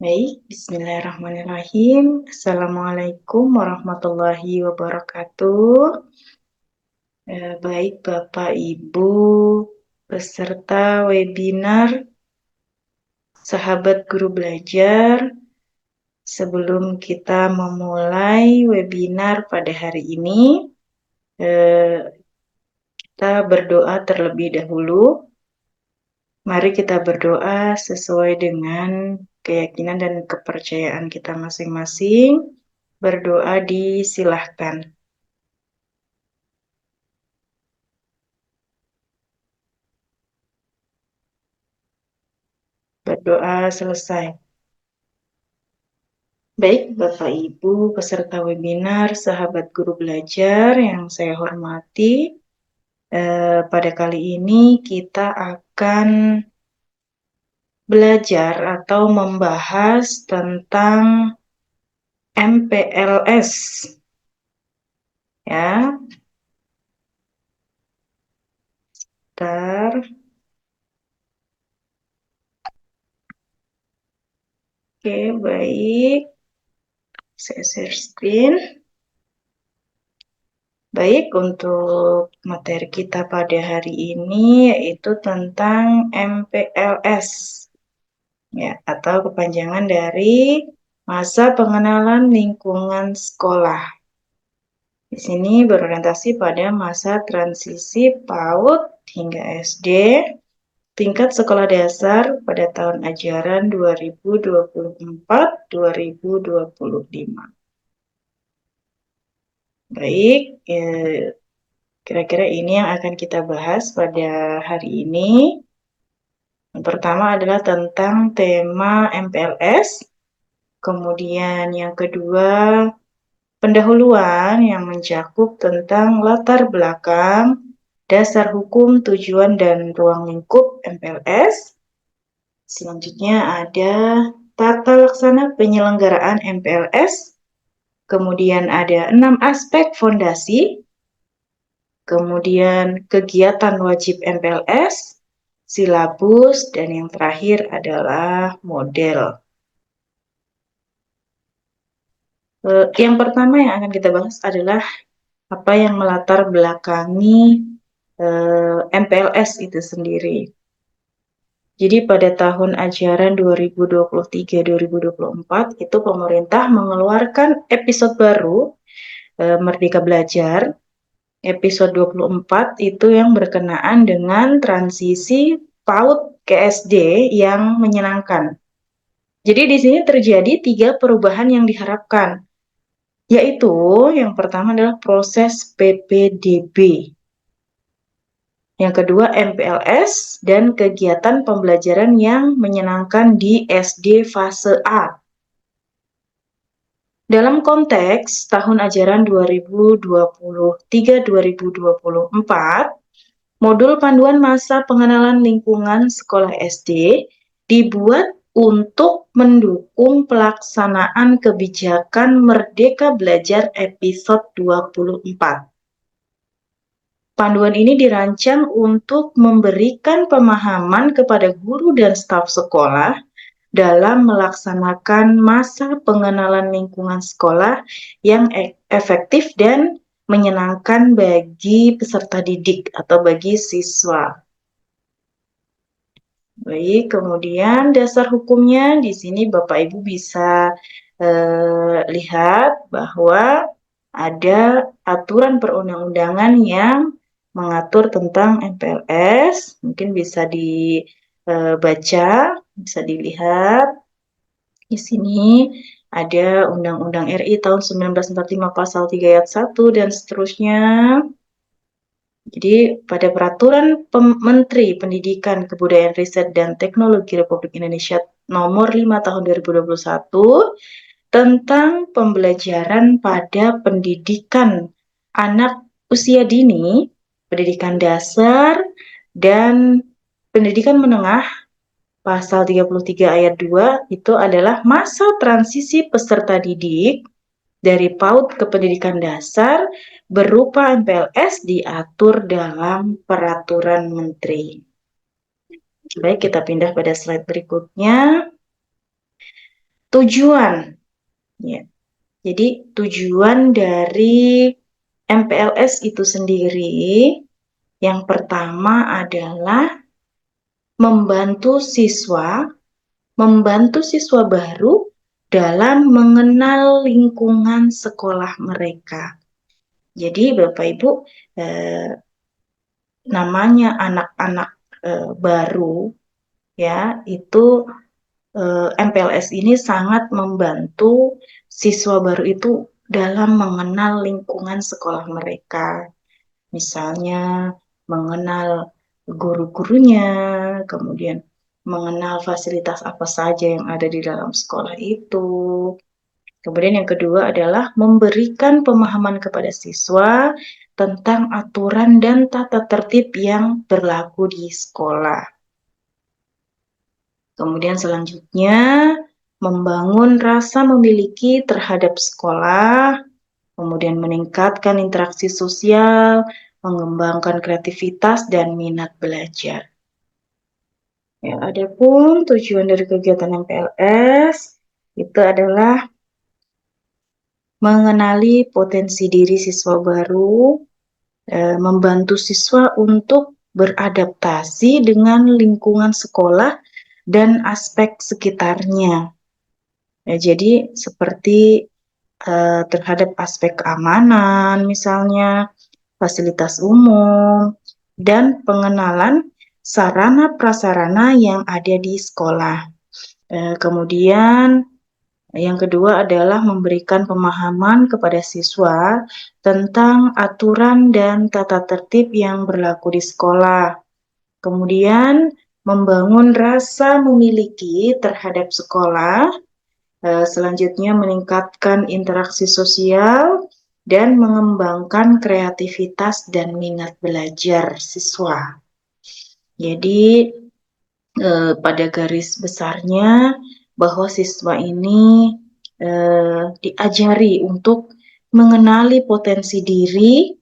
Baik, bismillahirrahmanirrahim. Assalamualaikum warahmatullahi wabarakatuh. Baik Bapak Ibu, peserta webinar Sahabat Guru Belajar. Sebelum kita memulai webinar pada hari ini, kita berdoa terlebih dahulu. Mari kita berdoa sesuai dengan keyakinan dan kepercayaan kita masing-masing. Berdoa disilahkan. Berdoa selesai. Baik, Bapak Ibu, peserta webinar, sahabat guru belajar yang saya hormati, pada kali ini kita akan belajar atau membahas tentang MPLS. Ya, bentar. Oke, baik. Saya share screen. Baik, untuk materi kita pada hari ini yaitu tentang MPLS, ya, atau kepanjangan dari masa pengenalan lingkungan sekolah. Di sini berorientasi pada masa transisi PAUD hingga SD, tingkat sekolah dasar pada tahun ajaran 2024-2025. Baik, kira-kira ini yang akan kita bahas pada hari ini. Yang pertama adalah tentang tema MPLS. Kemudian yang kedua, pendahuluan yang mencakup tentang latar belakang, dasar hukum, tujuan, dan ruang lingkup MPLS. Selanjutnya ada tata laksana penyelenggaraan MPLS. Kemudian ada 6 aspek fondasi. Kemudian kegiatan wajib MPLS, silabus, dan yang terakhir adalah model. Yang pertama yang akan kita bahas adalah apa yang melatar belakangi MPLS itu sendiri. Jadi pada tahun ajaran 2023-2024 itu pemerintah mengeluarkan episode baru Merdeka Belajar. Episode 24 itu yang berkenaan dengan transisi PAUD ke SD yang menyenangkan. Jadi di sini terjadi 3 perubahan yang diharapkan, yaitu yang pertama adalah proses PPDB, yang kedua MPLS, dan kegiatan pembelajaran yang menyenangkan di SD fase A. Dalam konteks tahun ajaran 2023-2024, modul panduan masa pengenalan lingkungan sekolah SD dibuat untuk mendukung pelaksanaan kebijakan Merdeka Belajar episode 24. Panduan ini dirancang untuk memberikan pemahaman kepada guru dan staf sekolah dalam melaksanakan masa pengenalan lingkungan sekolah yang efektif dan menyenangkan bagi peserta didik atau bagi siswa. Baik, kemudian dasar hukumnya di sini Bapak Ibu bisa lihat bahwa ada aturan perundang-undangan yang mengatur tentang MPLS. Mungkin bisa dibaca, bisa dilihat. Di sini ada Undang-Undang RI tahun 1945 Pasal 3 Ayat 1 dan seterusnya. Jadi pada Peraturan Menteri Pendidikan, Kebudayaan, Riset, dan Teknologi Republik Indonesia Nomor 5 Tahun 2021 tentang pembelajaran pada pendidikan anak usia dini, pendidikan dasar, dan pendidikan menengah, Pasal 33 Ayat 2 itu adalah masa transisi peserta didik dari PAUD ke pendidikan dasar berupa MPLS diatur dalam peraturan menteri. Baik, kita pindah pada slide berikutnya. tujuan. Ya. Jadi tujuan dari MPLS itu sendiri yang pertama adalah membantu siswa baru dalam mengenal lingkungan sekolah mereka. Jadi Bapak Ibu, namanya anak-anak baru ya, itu MPLS ini sangat membantu siswa baru itu dalam mengenal lingkungan sekolah mereka. Misalnya mengenal guru-gurunya, kemudian mengenal fasilitas apa saja yang ada di dalam sekolah itu. Kemudian yang kedua adalah memberikan pemahaman kepada siswa tentang aturan dan tata tertib yang berlaku di sekolah. Kemudian selanjutnya, membangun rasa memiliki terhadap sekolah, kemudian meningkatkan interaksi sosial, mengembangkan kreativitas dan minat belajar. Ya, adapun tujuan dari kegiatan MPLS itu adalah mengenali potensi diri siswa baru, membantu siswa untuk beradaptasi dengan lingkungan sekolah dan aspek sekitarnya. Ya, jadi seperti terhadap aspek keamanan misalnya, fasilitas umum, dan pengenalan sarana prasarana yang ada di sekolah. Kemudian yang kedua adalah memberikan pemahaman kepada siswa tentang aturan dan tata tertib yang berlaku di sekolah. Kemudian membangun rasa memiliki terhadap sekolah. Selanjutnya meningkatkan interaksi sosial dan mengembangkan kreativitas dan minat belajar siswa. Jadi pada garis besarnya bahwa siswa ini diajari untuk mengenali potensi diri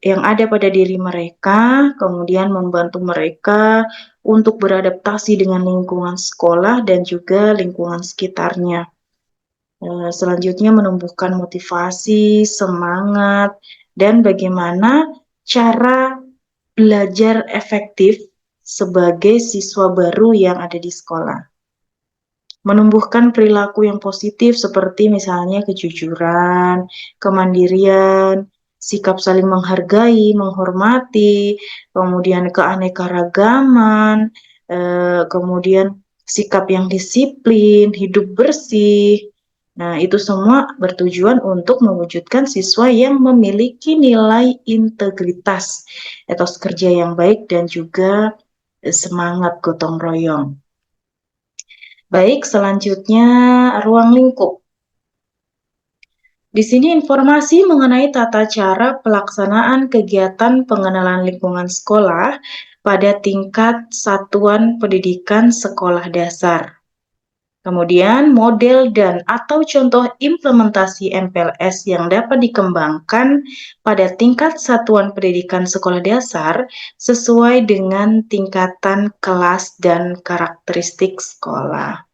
yang ada pada diri mereka, kemudian membantu mereka untuk beradaptasi dengan lingkungan sekolah dan juga lingkungan sekitarnya. Selanjutnya menumbuhkan motivasi, semangat, dan bagaimana cara belajar efektif sebagai siswa baru yang ada di sekolah. Menumbuhkan perilaku yang positif seperti misalnya kejujuran, kemandirian, sikap saling menghargai, menghormati, kemudian keanekaragaman, kemudian sikap yang disiplin, hidup bersih. Nah, itu semua bertujuan untuk mewujudkan siswa yang memiliki nilai integritas, etos kerja yang baik, dan juga semangat gotong royong. Baik, selanjutnya ruang lingkup. Di sini informasi mengenai tata cara pelaksanaan kegiatan pengenalan lingkungan sekolah pada tingkat satuan pendidikan sekolah dasar. Kemudian model dan atau contoh implementasi MPLS yang dapat dikembangkan pada tingkat satuan pendidikan sekolah dasar sesuai dengan tingkatan kelas dan karakteristik sekolah.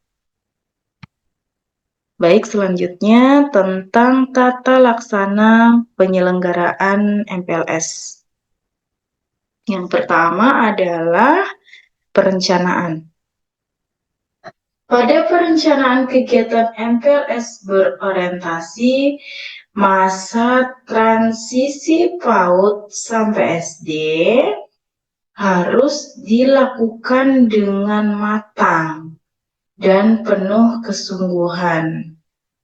Baik, selanjutnya tentang tata laksana penyelenggaraan MPLS. Yang pertama adalah perencanaan. Pada perencanaan kegiatan MPLS berorientasi masa transisi PAUD sampai SD harus dilakukan dengan matang dan penuh kesungguhan.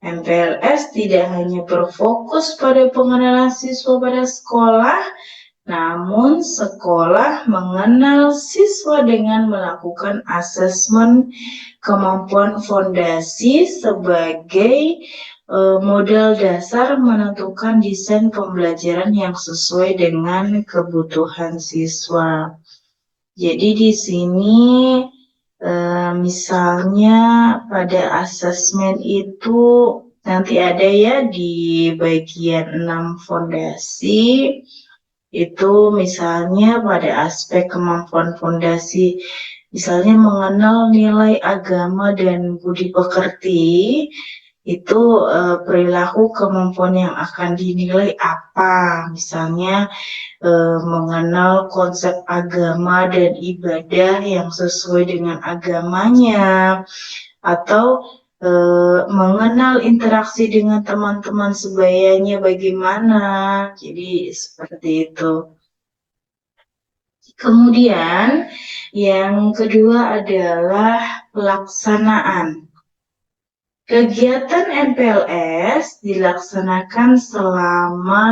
MPLS tidak hanya berfokus pada pengenalan siswa pada sekolah, namun sekolah mengenal siswa dengan melakukan asesmen kemampuan fondasi sebagai modal dasar menentukan desain pembelajaran yang sesuai dengan kebutuhan siswa. Jadi di sini misalnya pada asesmen itu nanti ada ya di bagian 6 fondasi, itu misalnya pada aspek kemampuan fondasi Misalnya mengenal nilai agama dan budi pekerti, itu perilaku kemampuan yang akan dinilai apa. Misalnya mengenal konsep agama dan ibadah yang sesuai dengan agamanya, atau mengenal interaksi dengan teman-teman sebayanya bagaimana. Jadi seperti itu. Kemudian yang kedua adalah pelaksanaan. Kegiatan MPLS dilaksanakan selama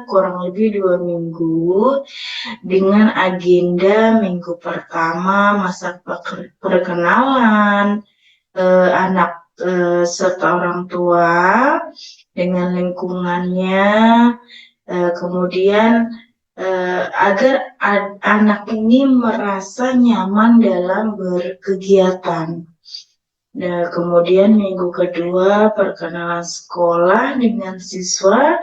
kurang lebih 2 minggu dengan agenda minggu pertama masa perkenalan anak serta orang tua dengan lingkungannya, kemudian agar anak ini merasa nyaman dalam berkegiatan. Nah, kemudian minggu kedua perkenalan sekolah dengan siswa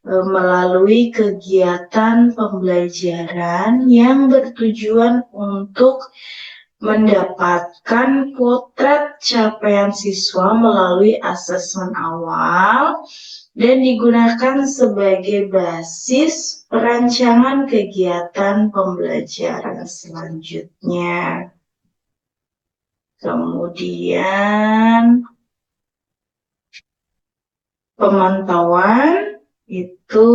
melalui kegiatan pembelajaran yang bertujuan untuk mendapatkan potret capaian siswa melalui asesmen awal dan digunakan sebagai basis perancangan kegiatan pembelajaran selanjutnya. Kemudian pemantauan itu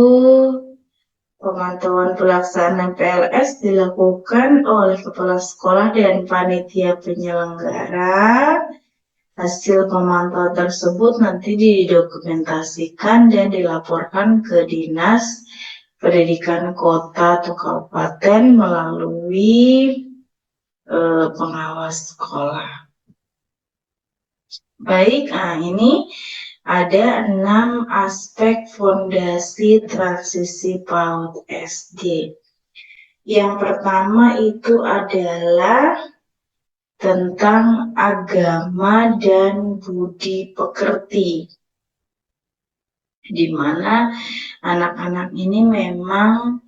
pemantauan pelaksanaan PLS dilakukan oleh kepala sekolah dan panitia penyelenggara. Hasil pemantauan tersebut nanti didokumentasikan dan dilaporkan ke Dinas Pendidikan Kota atau Kabupaten melalui pengawas sekolah. Baik, ini ada 6 aspek fondasi transisi PAUD SD. Yang pertama itu adalah tentang agama dan budi pekerti, di mana anak-anak ini memang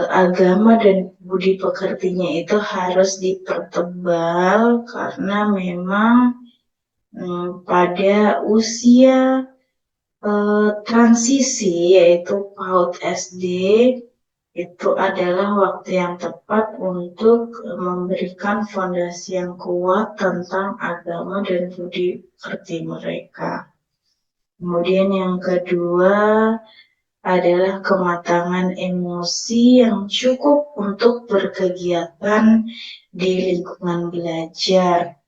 agama dan budi pekertinya itu harus dipertebal karena memang pada usia transisi yaitu PAUD SD itu adalah waktu yang tepat untuk memberikan fondasi yang kuat tentang agama dan budi pekerti mereka. Kemudian yang kedua adalah kematangan emosi yang cukup untuk berkegiatan di lingkungan belajar.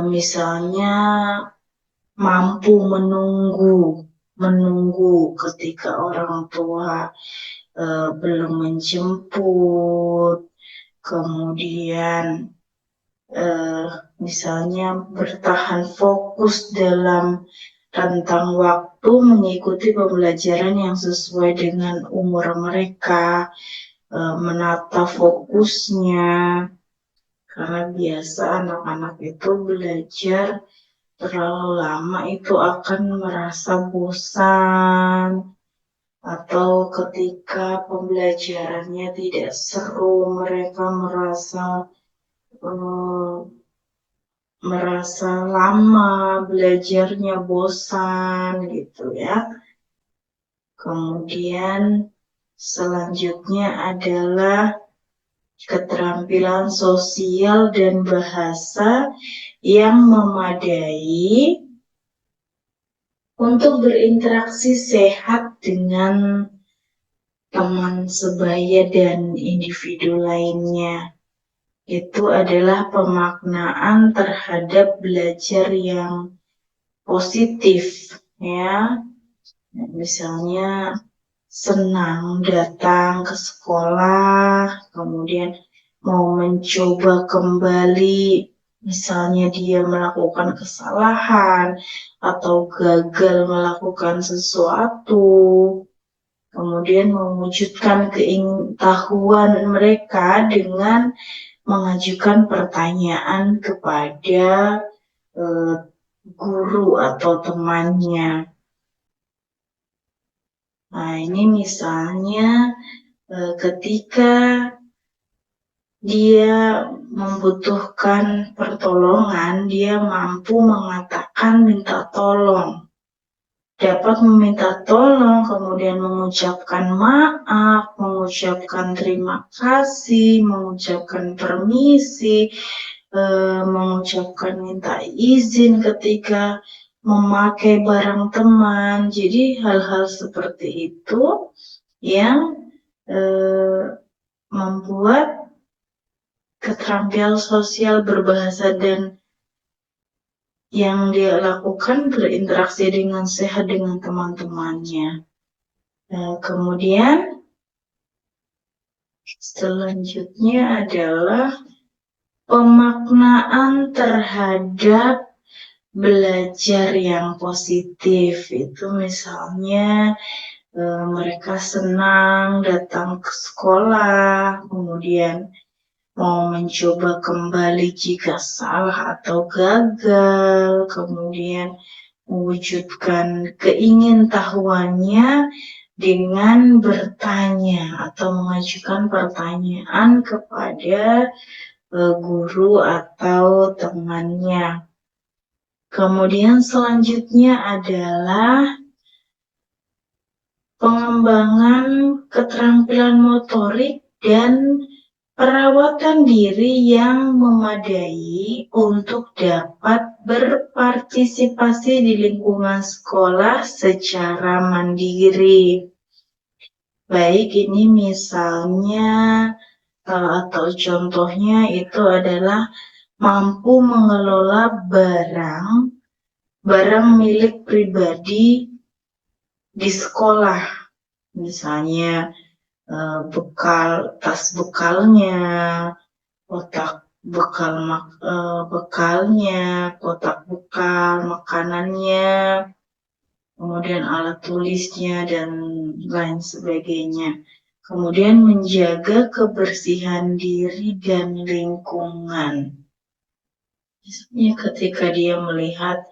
Misalnya mampu menunggu ketika orang tua belum menjemput, kemudian misalnya bertahan fokus dalam rentang waktu mengikuti pembelajaran yang sesuai dengan umur mereka, menata fokusnya, karena biasa anak-anak itu belajar terlalu lama itu akan merasa bosan, atau ketika pembelajarannya tidak seru mereka merasa lama belajarnya, bosan gitu ya. Kemudian selanjutnya adalah keterampilan sosial dan bahasa yang memadai untuk berinteraksi sehat dengan teman sebaya dan individu lainnya. Itu adalah pemaknaan terhadap belajar yang positif ya. Misalnya senang datang ke sekolah, kemudian mau mencoba kembali, misalnya dia melakukan kesalahan atau gagal melakukan sesuatu, kemudian mewujudkan keingintahuan mereka dengan mengajukan pertanyaan kepada guru atau temannya. Nah, ini misalnya ketika dia membutuhkan pertolongan, dia mampu mengatakan minta tolong. Dapat meminta tolong, kemudian mengucapkan maaf, mengucapkan terima kasih, mengucapkan permisi, mengucapkan minta izin ketika memakai barang teman. Jadi hal-hal seperti itu yang membuat keterampilan sosial berbahasa dan yang dia lakukan berinteraksi dengan sehat dengan teman-temannya. Kemudian selanjutnya adalah pemaknaan terhadap belajar yang positif. Itu misalnya mereka senang datang ke sekolah, kemudian mau mencoba kembali jika salah atau gagal, kemudian mewujudkan keingintahuannya dengan bertanya atau mengajukan pertanyaan kepada guru atau temannya. Kemudian selanjutnya adalah pengembangan keterampilan motorik dan perawatan diri yang memadai untuk dapat berpartisipasi di lingkungan sekolah secara mandiri. Baik, ini misalnya atau contohnya itu adalah mampu mengelola barang milik pribadi di sekolah, misalnya tas bekalnya, kotak bekalnya, kotak bekal makanannya, kemudian alat tulisnya dan lain sebagainya. Kemudian menjaga kebersihan diri dan lingkungan. Misalnya ketika dia melihat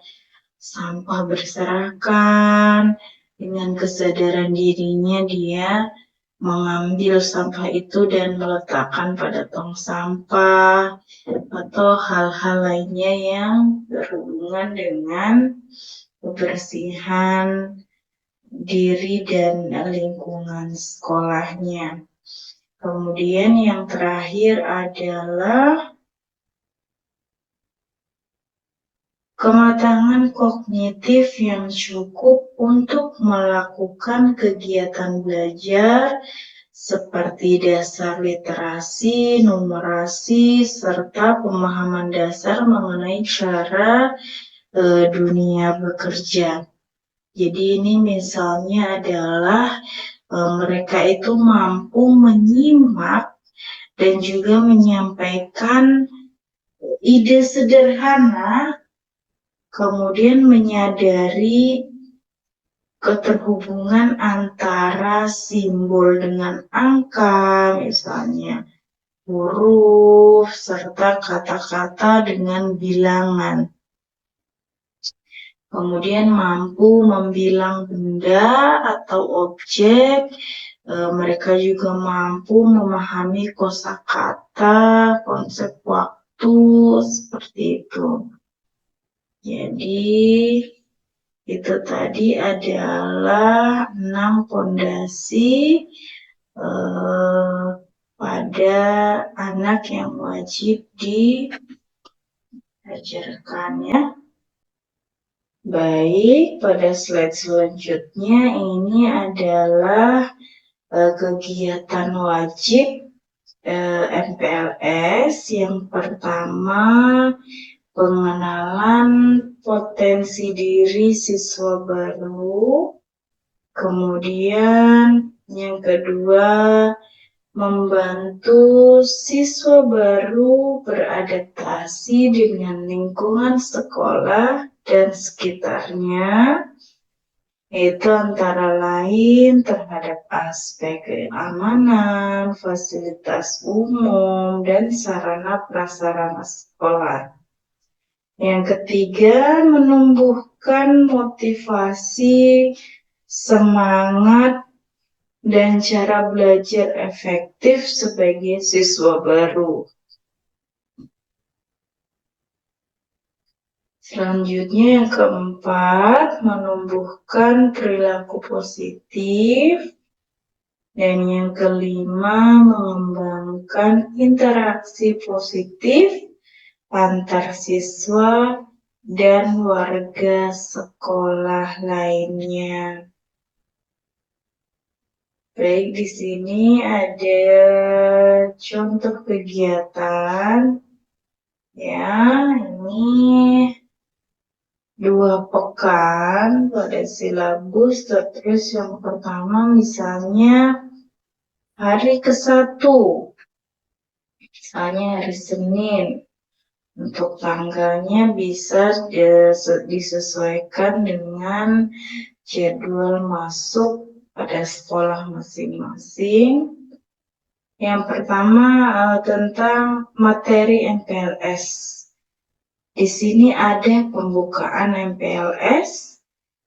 sampah berserakan, dengan kesadaran dirinya dia mengambil sampah itu dan meletakkan pada tong sampah atau hal-hal lainnya yang berhubungan dengan kebersihan diri dan lingkungan sekolahnya. Kemudian yang terakhir adalah kematangan kognitif yang cukup untuk melakukan kegiatan belajar seperti dasar literasi, numerasi, serta pemahaman dasar mengenai cara dunia bekerja. Jadi ini misalnya adalah mereka itu mampu menyimak dan juga menyampaikan ide sederhana, kemudian menyadari keterhubungan antara simbol dengan angka, misalnya huruf, serta kata-kata dengan bilangan. Kemudian mampu membilang benda atau objek, mereka juga mampu memahami kosakata, konsep waktu, seperti itu. Jadi itu tadi adalah 6 pondasi pada anak yang wajib diajarkan ya. Baik, pada slide selanjutnya ini adalah kegiatan wajib MPLS. Yang pertama, pengenalan potensi diri siswa baru. Kemudian yang kedua, membantu siswa baru beradaptasi dengan lingkungan sekolah dan sekitarnya, yaitu antara lain terhadap aspek keamanan, fasilitas umum, dan sarana prasarana sekolah. Yang ketiga, menumbuhkan motivasi, semangat, dan cara belajar efektif sebagai siswa baru. Selanjutnya yang keempat, menumbuhkan perilaku positif. Dan yang kelima, mengembangkan interaksi positif antar siswa dan warga sekolah lainnya. Baik, di sini ada contoh kegiatan. Ya, ini 2 pekan pada silabus. Terus yang pertama misalnya hari ke-1, misalnya hari Senin. Untuk tanggalnya bisa disesuaikan dengan jadwal masuk pada sekolah masing-masing. Yang pertama tentang materi MPLS. Di sini ada pembukaan MPLS,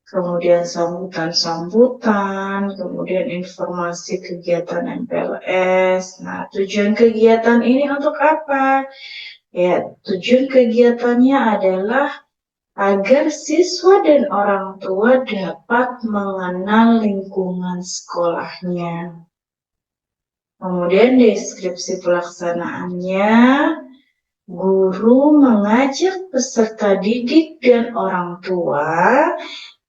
kemudian sambutan-sambutan, kemudian informasi kegiatan MPLS. Nah, tujuan kegiatan ini untuk apa? Ya, tujuan kegiatannya adalah agar siswa dan orang tua dapat mengenal lingkungan sekolahnya. Kemudian deskripsi pelaksanaannya, guru mengajak peserta didik dan orang tua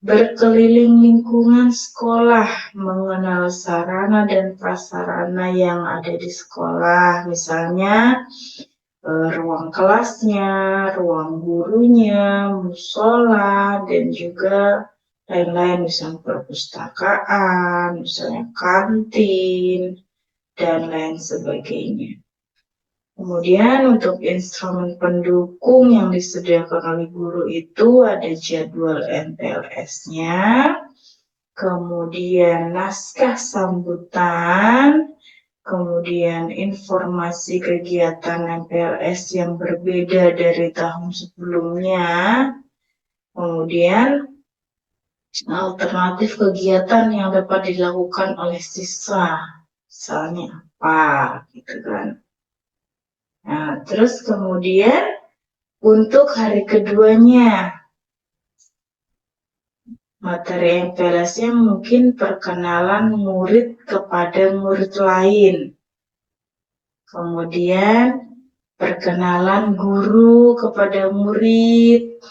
berkeliling lingkungan sekolah, mengenal sarana dan prasarana yang ada di sekolah, misalnya ruang kelasnya, ruang gurunya, musola, dan juga lain-lain, misalnya perpustakaan, misalnya kantin, dan lain sebagainya. Kemudian untuk instrumen pendukung yang disediakan oleh guru itu ada jadwal MPLS-nya, kemudian naskah sambutan, kemudian informasi kegiatan MPLS yang berbeda dari tahun sebelumnya, kemudian alternatif kegiatan yang dapat dilakukan oleh siswa, misalnya apa, gitu kan. Nah, terus kemudian untuk hari keduanya, materi MPLS-nya mungkin perkenalan murid kepada murid lain. Kemudian perkenalan guru kepada murid.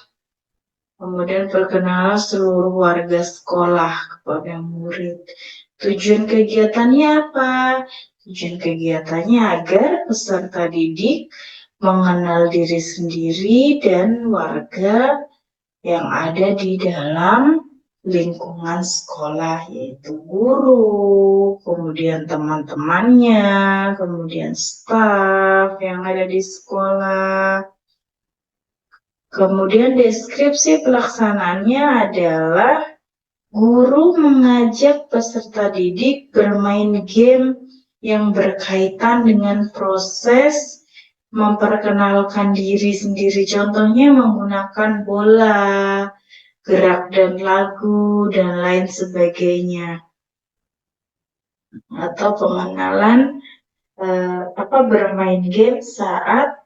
Kemudian perkenalan seluruh warga sekolah kepada murid. Tujuan kegiatannya apa? Tujuan kegiatannya agar peserta didik mengenal diri sendiri dan warga yang ada di dalam lingkungan sekolah, yaitu guru, kemudian teman-temannya, kemudian staf yang ada di sekolah. Kemudian deskripsi pelaksanaannya adalah guru mengajak peserta didik bermain game yang berkaitan dengan proses memperkenalkan diri sendiri. Contohnya menggunakan bola, gerak dan lagu, dan lain sebagainya. Atau pengenalan bermain game saat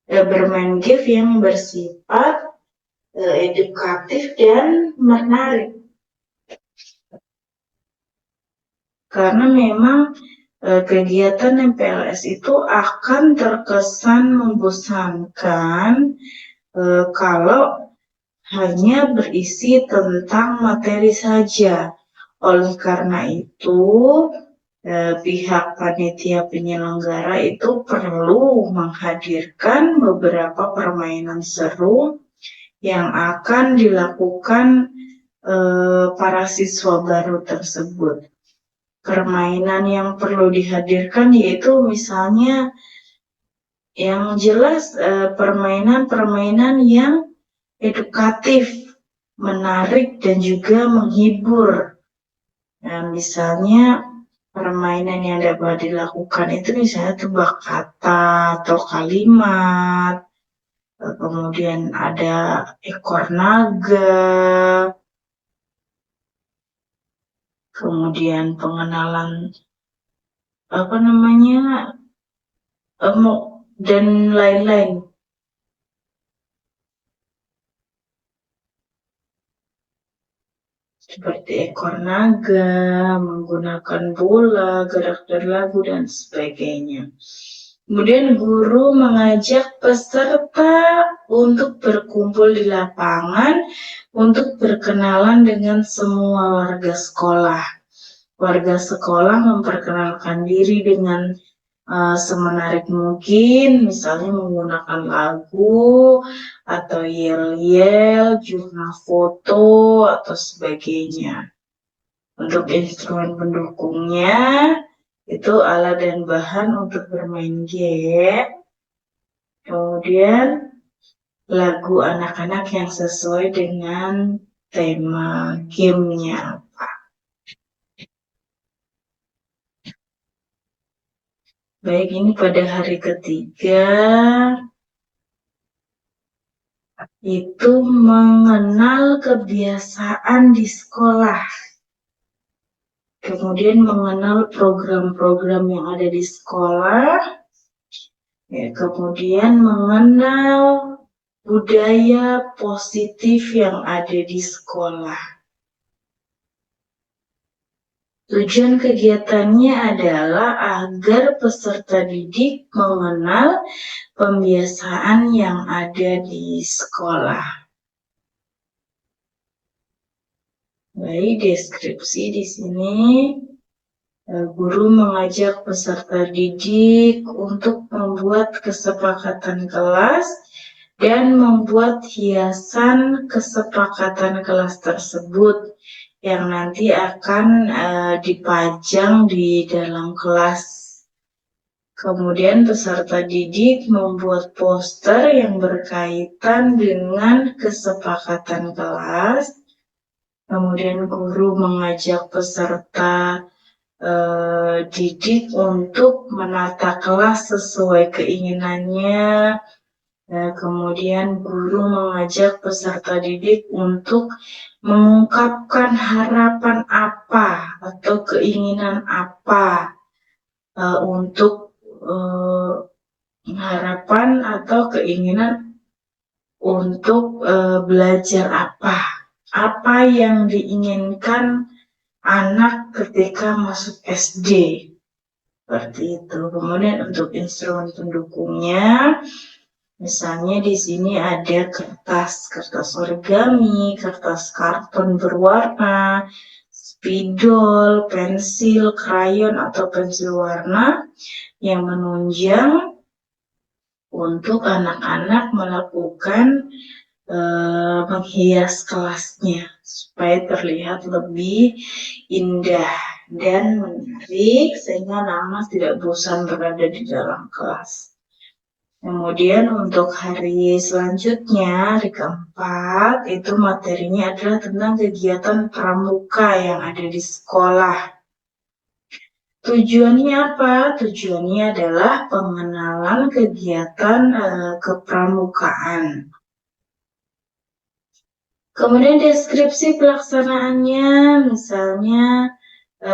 bermain game yang bersifat edukatif dan menarik. Karena memang kegiatan MPLS itu akan terkesan membosankan kalau hanya berisi tentang materi saja. Oleh karena itu, pihak panitia penyelenggara itu perlu menghadirkan beberapa permainan seru yang akan dilakukan para siswa baru tersebut. Permainan yang perlu dihadirkan yaitu misalnya yang jelas permainan-permainan yang edukatif, menarik, dan juga menghibur. Nah, misalnya permainan yang dapat dilakukan itu misalnya tebak kata atau kalimat, kemudian ada ekor naga, kemudian pengenalan dan lain-lain. Seperti ekor naga, menggunakan bola, gerak berlagu, dan sebagainya. Kemudian guru mengajak peserta untuk berkumpul di lapangan untuk berkenalan dengan semua warga sekolah. Warga sekolah memperkenalkan diri dengan semenarik mungkin, misalnya menggunakan lagu atau yel-yel, jurnal foto, atau sebagainya. Untuk instrumen pendukungnya, itu alat dan bahan untuk bermain game, kemudian lagu anak-anak yang sesuai dengan tema gamenya. Baik, ini pada hari ketiga itu mengenal kebiasaan di sekolah. Kemudian mengenal program-program yang ada di sekolah. Ya, kemudian mengenal budaya positif yang ada di sekolah. Tujuan kegiatannya adalah agar peserta didik mengenal pembiasaan yang ada di sekolah. Baik, deskripsi di sini. Guru mengajak peserta didik untuk membuat kesepakatan kelas dan membuat hiasan kesepakatan kelas tersebut yang nanti akan dipajang di dalam kelas. Kemudian peserta didik membuat poster yang berkaitan dengan kesepakatan kelas. Kemudian guru mengajak peserta didik untuk menata kelas sesuai keinginannya. Kemudian guru mengajak peserta didik untuk mengungkapkan harapan apa atau keinginan apa untuk harapan atau keinginan untuk belajar apa yang diinginkan anak ketika masuk SD, seperti itu. Kemudian untuk instrumen pendukungnya, misalnya di sini ada kertas origami, kertas karton berwarna, spidol, pensil, krayon atau pensil warna yang menunjang untuk anak-anak melakukan menghias kelasnya supaya terlihat lebih indah dan menarik sehingga anak tidak bosan berada di dalam kelas. Kemudian untuk hari selanjutnya, hari keempat, itu materinya adalah tentang kegiatan pramuka yang ada di sekolah. Tujuannya apa? Tujuannya adalah pengenalan kegiatan kepramukaan. Kemudian deskripsi pelaksanaannya, misalnya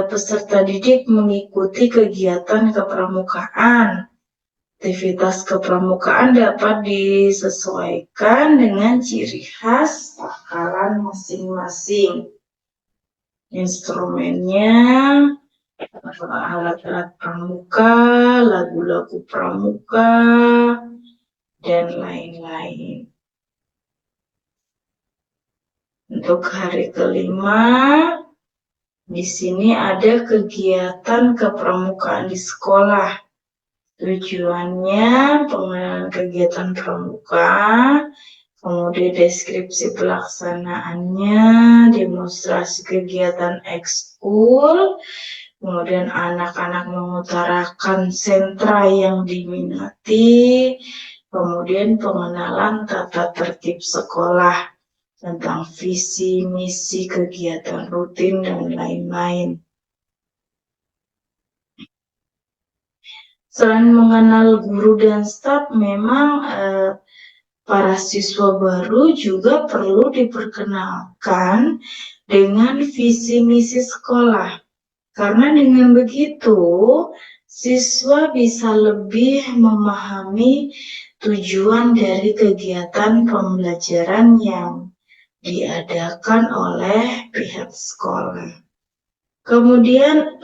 peserta didik mengikuti kegiatan kepramukaan. Aktivitas kepramukaan dapat disesuaikan dengan ciri khas pakaran masing-masing. Instrumennya, alat-alat pramuka, lagu-lagu pramuka, dan lain-lain. Untuk hari kelima, di sini ada kegiatan kepramukaan di sekolah. Tujuannya pengenalan kegiatan pramuka, kemudian deskripsi pelaksanaannya, demonstrasi kegiatan ekskul, kemudian anak-anak mengutarakan sentra yang diminati, kemudian pengenalan tata tertib sekolah tentang visi, misi, kegiatan rutin, dan lain-lain. Selain mengenal guru dan staf, memang para siswa baru juga perlu diperkenalkan dengan visi misi sekolah. Karena dengan begitu, siswa bisa lebih memahami tujuan dari kegiatan pembelajaran yang diadakan oleh pihak sekolah. Kemudian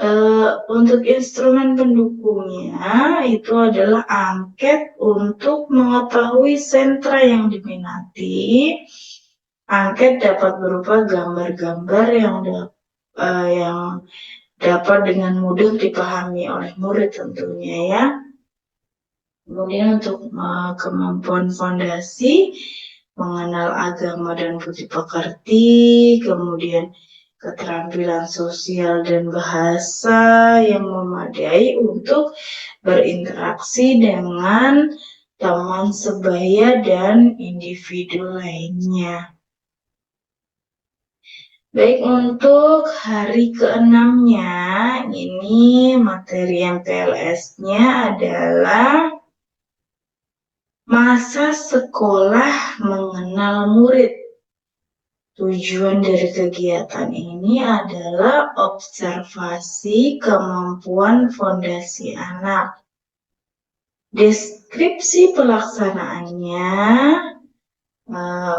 untuk instrumen pendukungnya itu adalah angket untuk mengetahui sentra yang diminati. Angket dapat berupa gambar-gambar yang dapat dengan mudah dipahami oleh murid tentunya ya. Kemudian untuk kemampuan fondasi, mengenal agama dan budi pekerti, kemudian keterampilan sosial dan bahasa yang memadai untuk berinteraksi dengan teman sebaya dan individu lainnya. Baik, untuk hari ke-6-nya, ini materi MPLS-nya adalah masa sekolah mengenal murid. Tujuan dari kegiatan ini adalah observasi kemampuan fondasi anak. Deskripsi pelaksanaannya,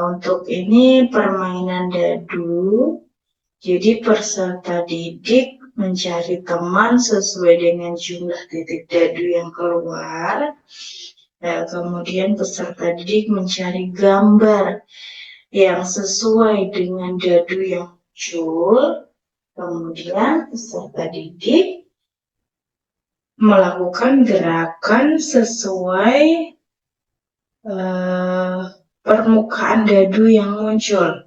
untuk ini permainan dadu. Jadi peserta didik mencari teman sesuai dengan jumlah titik dadu yang keluar. Kemudian peserta didik mencari gambar yang sesuai dengan dadu yang muncul. Kemudian peserta didik melakukan gerakan sesuai permukaan dadu yang muncul.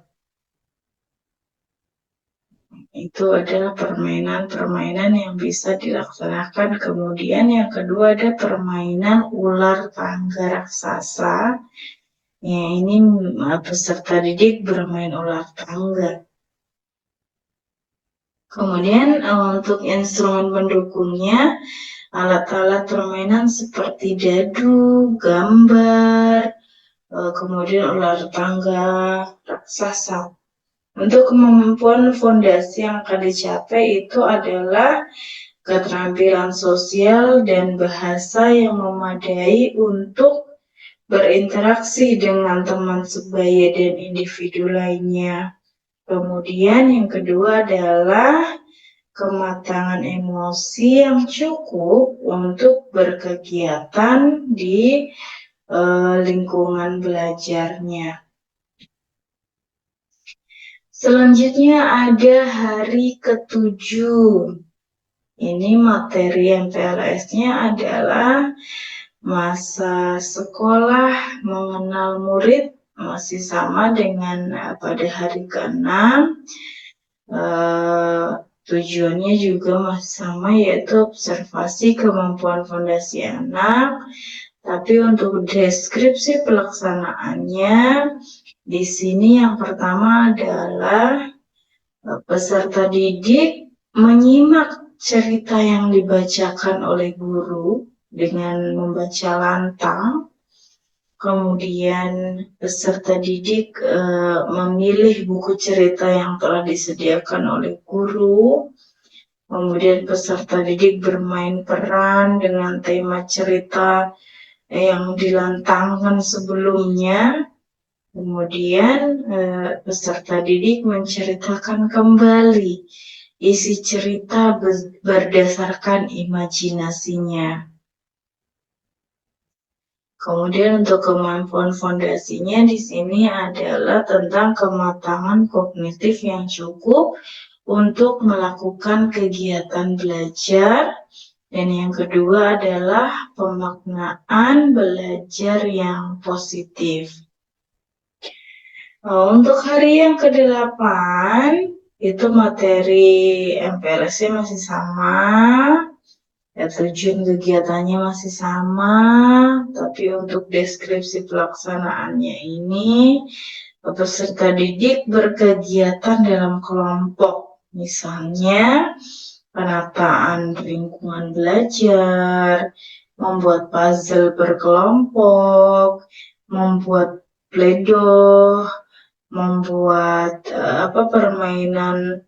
Itu adalah permainan-permainan yang bisa dilaksanakan. Kemudian yang kedua ada permainan ular tangga raksasa. Ya, ini peserta didik bermain ular tangga. Kemudian untuk instrumen pendukungnya, alat-alat permainan seperti dadu, gambar, kemudian ular tangga raksasa. Untuk kemampuan fondasi yang akan dicapai itu adalah keterampilan sosial dan bahasa yang memadai untuk berinteraksi dengan teman sebaya dan individu lainnya. Kemudian yang kedua adalah kematangan emosi yang cukup untuk berkegiatan di lingkungan belajarnya. Selanjutnya ada hari ke-7. Ini materi MPLS-nya adalah masa sekolah mengenal murid, masih sama dengan pada hari ke-6. Tujuannya juga masih sama, yaitu observasi kemampuan fondasi anak. Tapi untuk deskripsi pelaksanaannya, di sini yang pertama adalah peserta didik menyimak cerita yang dibacakan oleh guru dengan membaca lantang. Kemudian peserta didik memilih buku cerita yang telah disediakan oleh guru. Kemudian peserta didik bermain peran dengan tema cerita yang dilantangkan sebelumnya. Kemudian peserta didik menceritakan kembali isi cerita berdasarkan imajinasinya. Kemudian untuk kemampuan fondasinya di sini adalah tentang kematangan kognitif yang cukup untuk melakukan kegiatan belajar. Dan yang kedua adalah pemaknaan belajar yang positif. Untuk hari yang ke-8, itu materi MPLS-nya masih sama, tujuan kegiatannya masih sama, tapi untuk deskripsi pelaksanaannya ini, peserta didik berkegiatan dalam kelompok, misalnya penataan lingkungan belajar, membuat puzzle berkelompok, membuat play-doh, membuat permainan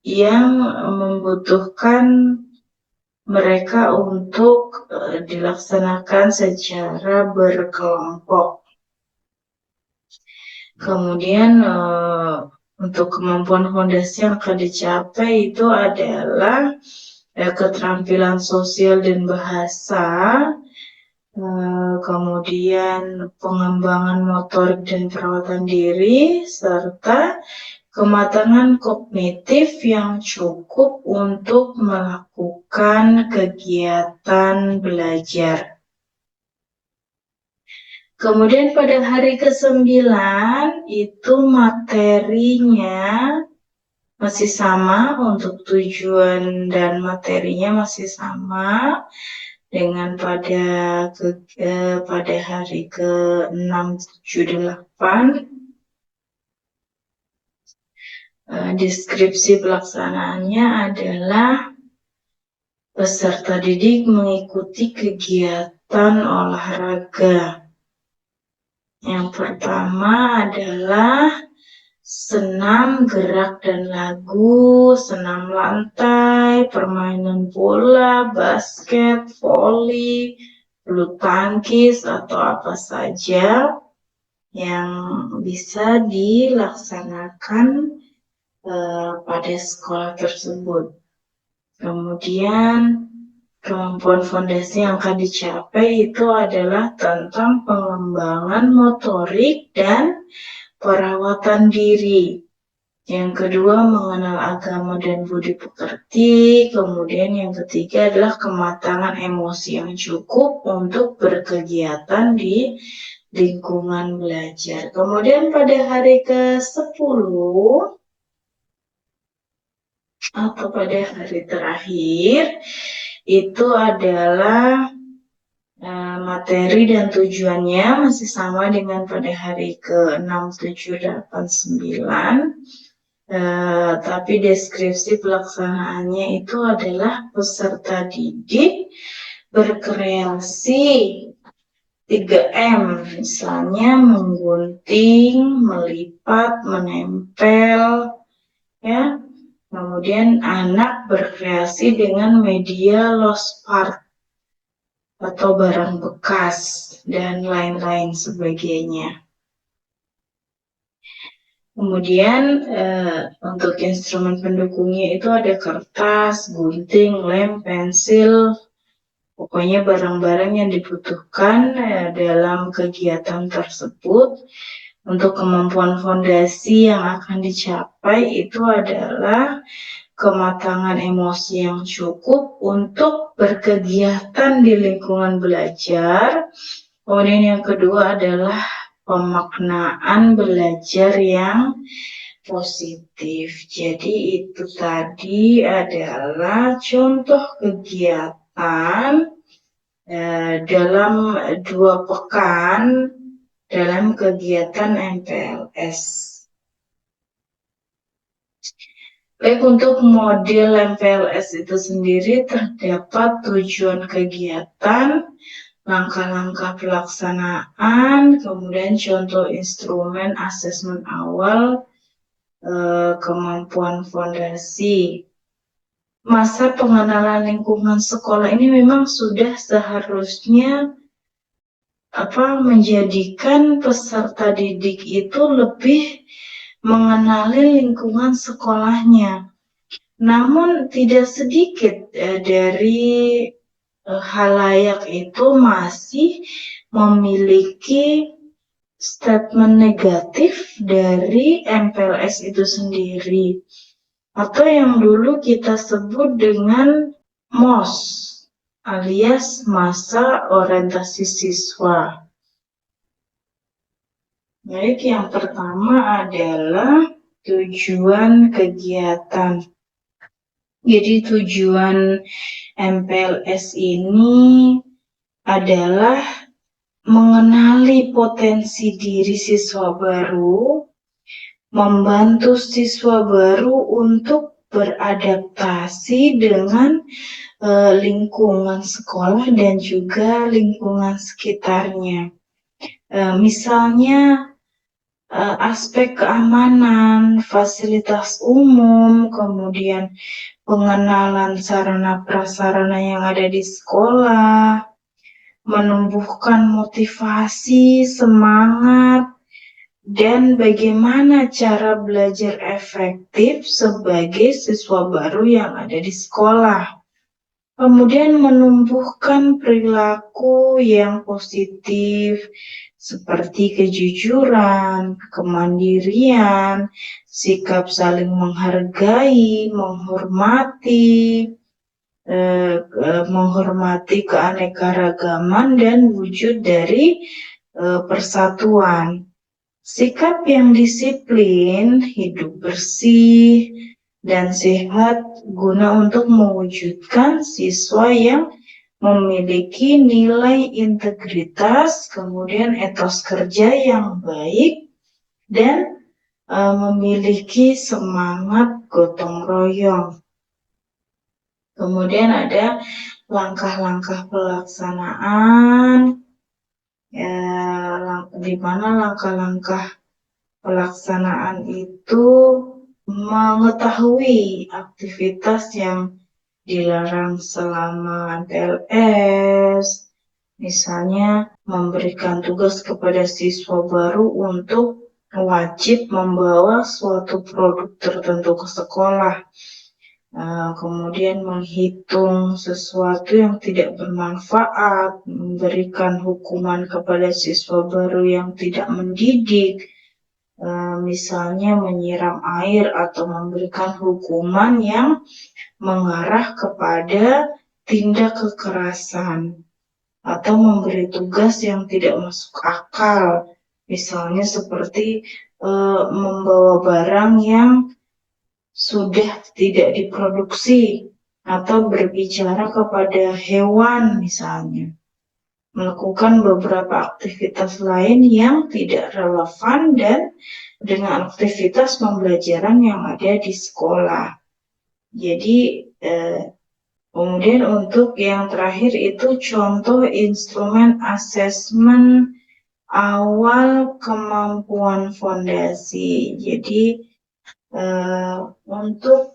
yang membutuhkan mereka untuk dilaksanakan secara berkelompok. Kemudian untuk kemampuan fondasi yang akan dicapai itu adalah keterampilan sosial dan bahasa, kemudian pengembangan motorik dan perawatan diri, serta kematangan kognitif yang cukup untuk melakukan kegiatan belajar. Kemudian pada hari ke-9 itu materinya masih sama, untuk tujuan dan materinya masih sama dengan pada hari ke-6, 7, 8. Deskripsi pelaksanaannya adalah peserta didik mengikuti kegiatan olahraga. Yang pertama adalah senam, gerak dan lagu, senam lantai, permainan bola, basket, voli, bulu tangkis, atau apa saja yang bisa dilaksanakan pada sekolah tersebut. Kemudian kemampuan fondasi yang akan dicapai itu adalah tentang pengembangan motorik dan perawatan diri. Yang kedua, mengenal agama dan budi pekerti. Kemudian yang ketiga adalah kematangan emosi yang cukup untuk berkegiatan di lingkungan belajar. Kemudian pada hari ke-10 atau pada hari terakhir itu adalah materi dan tujuannya masih sama dengan pada hari ke-6, 7, 8, 9. Tapi deskripsi pelaksanaannya itu adalah peserta didik berkreasi 3M, misalnya menggunting, melipat, menempel, ya. Kemudian anak berkreasi dengan media lost part atau barang bekas dan lain-lain sebagainya. Kemudian untuk instrumen pendukungnya itu ada kertas, gunting, lem, pensil, pokoknya barang-barang yang dibutuhkan dalam kegiatan tersebut. Untuk kemampuan fondasi yang akan dicapai itu adalah kematangan emosi yang cukup untuk berkegiatan di lingkungan belajar. Kemudian yang kedua adalah pemaknaan belajar yang positif. Jadi itu tadi adalah contoh kegiatan dalam 2 pekan dalam kegiatan MPLS. Baik, untuk model MPLS itu sendiri terdapat tujuan kegiatan, langkah-langkah pelaksanaan, kemudian contoh instrumen asesmen awal, kemampuan fondasi. Masa pengenalan lingkungan sekolah ini memang sudah seharusnya menjadikan peserta didik itu lebih mengenali lingkungan sekolahnya. Namun tidak sedikit dari khalayak itu masih memiliki statement negatif dari MPLS itu sendiri, atau yang dulu kita sebut dengan MOS alias masa orientasi siswa. Baik, yang pertama adalah tujuan kegiatan. Jadi tujuan MPLS ini adalah mengenali potensi diri siswa baru, membantu siswa baru untuk beradaptasi dengan lingkungan sekolah dan juga lingkungan sekitarnya. Misalnya aspek keamanan, fasilitas umum, kemudian pengenalan sarana prasarana yang ada di sekolah, menumbuhkan motivasi, semangat, dan bagaimana cara belajar efektif sebagai siswa baru yang ada di sekolah. Kemudian menumbuhkan perilaku yang positif seperti kejujuran, kemandirian, sikap saling menghargai, menghormati keanekaragaman dan wujud dari persatuan. Sikap yang disiplin, hidup bersih, dan sehat guna untuk mewujudkan siswa yang memiliki nilai integritas, kemudian etos kerja yang baik, dan memiliki semangat gotong royong. Kemudian ada langkah-langkah pelaksanaan, di mana langkah-langkah pelaksanaan itu mengetahui aktivitas yang dilarang selama PLS, misalnya memberikan tugas kepada siswa baru untuk wajib membawa suatu produk tertentu ke sekolah. Kemudian menghitung sesuatu yang tidak bermanfaat, memberikan hukuman kepada siswa baru yang tidak mendidik, misalnya menyiram air atau memberikan hukuman yang mengarah kepada tindak kekerasan, atau memberi tugas yang tidak masuk akal, misalnya seperti membawa barang yang sudah tidak diproduksi, atau berbicara kepada hewan misalnya, melakukan beberapa aktivitas lain yang tidak relevan dan dengan aktivitas pembelajaran yang ada di sekolah. Jadi kemudian untuk yang terakhir itu contoh instrumen asesmen awal kemampuan fondasi. Jadi untuk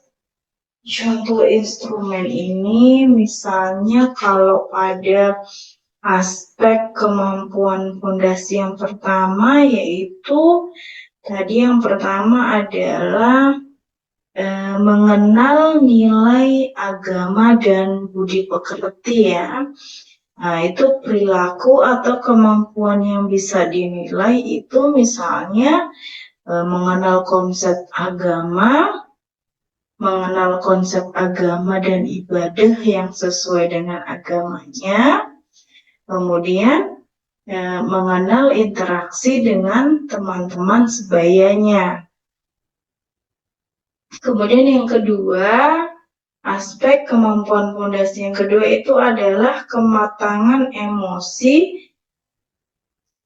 contoh instrumen ini, misalnya kalau pada aspek kemampuan fondasi yang pertama, yaitu tadi yang pertama adalah mengenal nilai agama dan budi pekerti ya. Nah, itu perilaku atau kemampuan yang bisa dinilai itu misalnya mengenal konsep agama, dan ibadah yang sesuai dengan agamanya, kemudian mengenal interaksi dengan teman-teman sebayanya. Kemudian yang kedua, aspek kemampuan fondasi yang kedua itu adalah kematangan emosi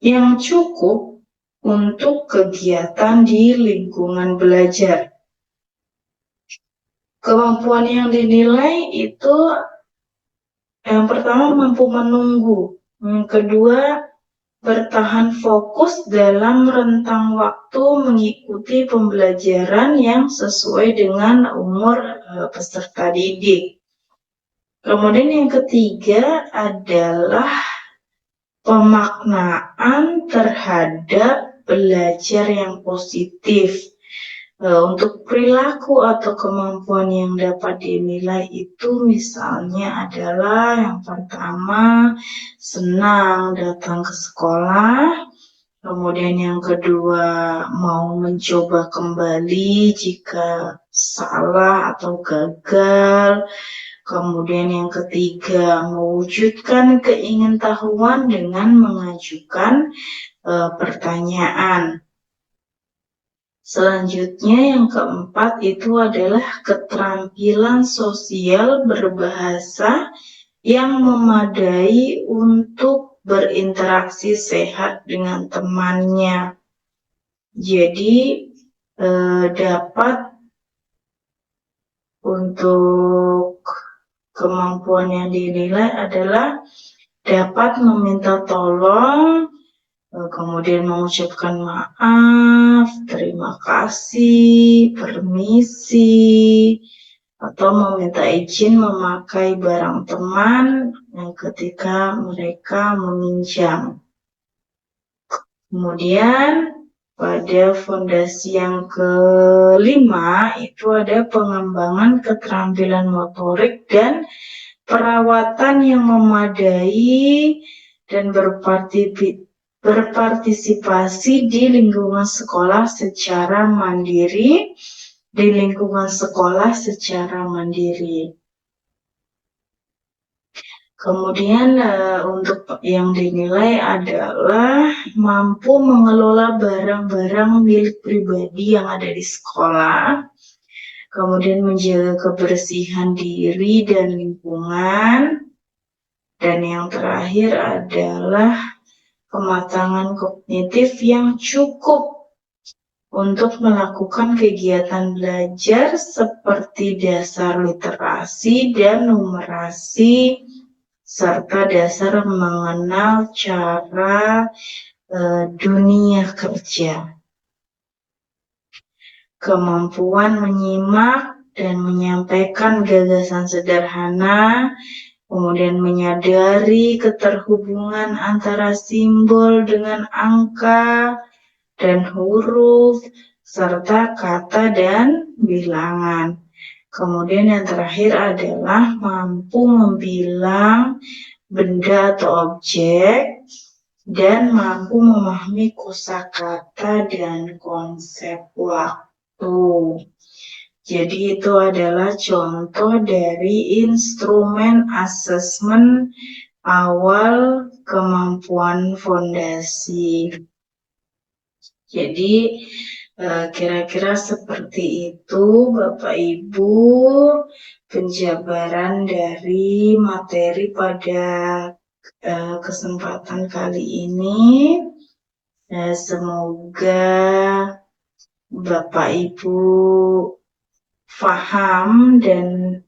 yang cukup untuk kegiatan di lingkungan belajar. Kemampuan yang dinilai itu yang pertama mampu menunggu, yang kedua bertahan fokus dalam rentang waktu mengikuti pembelajaran yang sesuai dengan umur peserta didik. Kemudian yang ketiga adalah pemaknaan terhadap belajar yang positif. Untuk perilaku atau kemampuan yang dapat dinilai itu misalnya adalah yang pertama senang datang ke sekolah, kemudian yang kedua mau mencoba kembali jika salah atau gagal, kemudian yang ketiga mewujudkan keingintahuan dengan mengajukan pertanyaan. Selanjutnya yang keempat itu adalah keterampilan sosial berbahasa yang memadai untuk berinteraksi sehat dengan temannya. Jadi dapat untuk kemampuan yang dinilai adalah dapat meminta tolong kemudian mengucapkan maaf, terima kasih, permisi, atau meminta izin memakai barang teman ketika mereka meminjam. Kemudian pada fondasi yang kelima itu ada pengembangan keterampilan motorik dan perawatan yang memadai dan berpartisipasi di lingkungan sekolah secara mandiri. Kemudian untuk yang dinilai adalah mampu mengelola barang-barang milik pribadi yang ada di sekolah, kemudian menjaga kebersihan diri dan lingkungan, dan yang terakhir adalah kematangan kognitif yang cukup untuk melakukan kegiatan belajar seperti dasar literasi dan numerasi, serta dasar mengenal cara dunia kerja. Kemampuan menyimak dan menyampaikan gagasan sederhana, kemudian menyadari keterhubungan antara simbol dengan angka dan huruf, serta kata dan bilangan. Kemudian yang terakhir adalah mampu membilang benda atau objek dan mampu memahami kosakata dan konsep waktu. Jadi itu adalah contoh dari instrumen asesmen awal kemampuan fondasi. Jadi kira-kira seperti itu Bapak Ibu penjabaran dari materi pada kesempatan kali ini. Semoga Bapak Ibu paham dan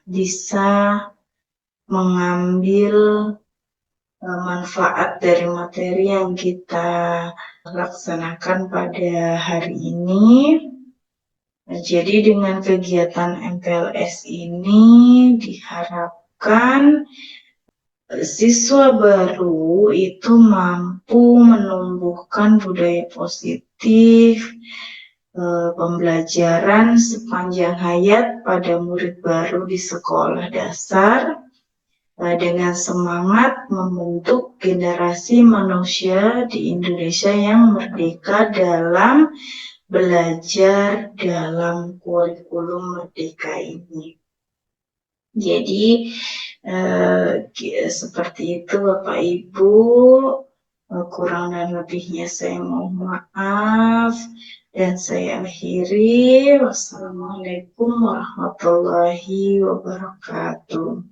bisa mengambil manfaat dari materi yang kita laksanakan pada hari ini. Jadi dengan kegiatan MPLS ini diharapkan siswa baru itu mampu menumbuhkan budaya positif, pembelajaran sepanjang hayat pada murid baru di sekolah dasar, dengan semangat membentuk generasi manusia di Indonesia yang merdeka dalam belajar dalam kurikulum merdeka ini. Jadi seperti itu Bapak Ibu, kurang dan lebihnya saya mohon maaf dan saya akhiri. Wassalamualaikum warahmatullahi wabarakatuh.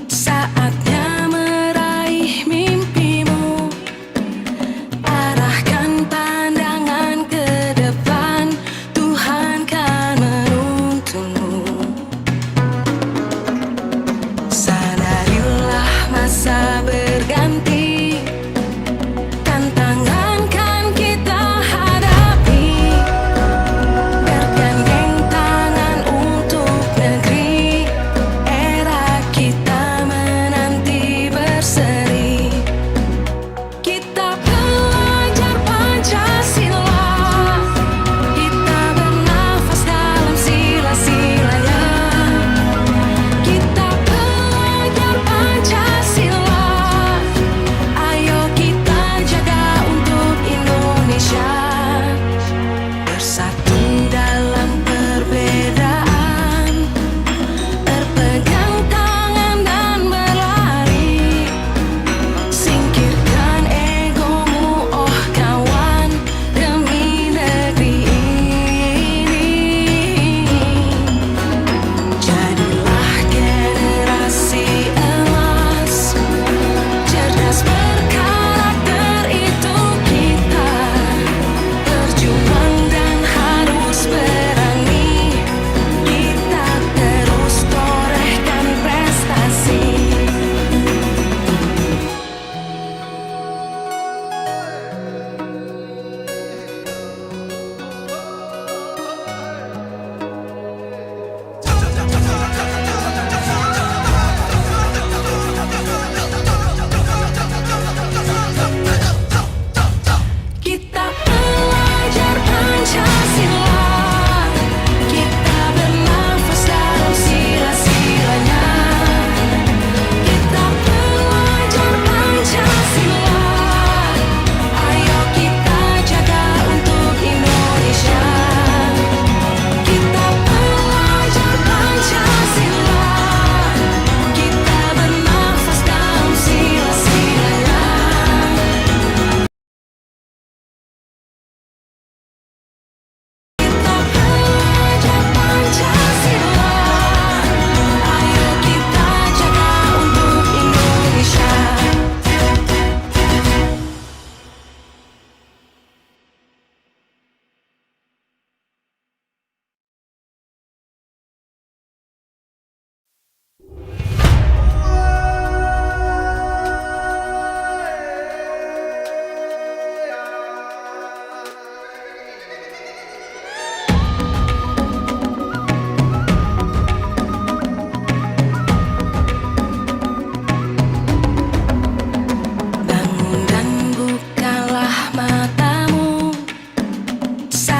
Saatnya meraih mimpi.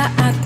saat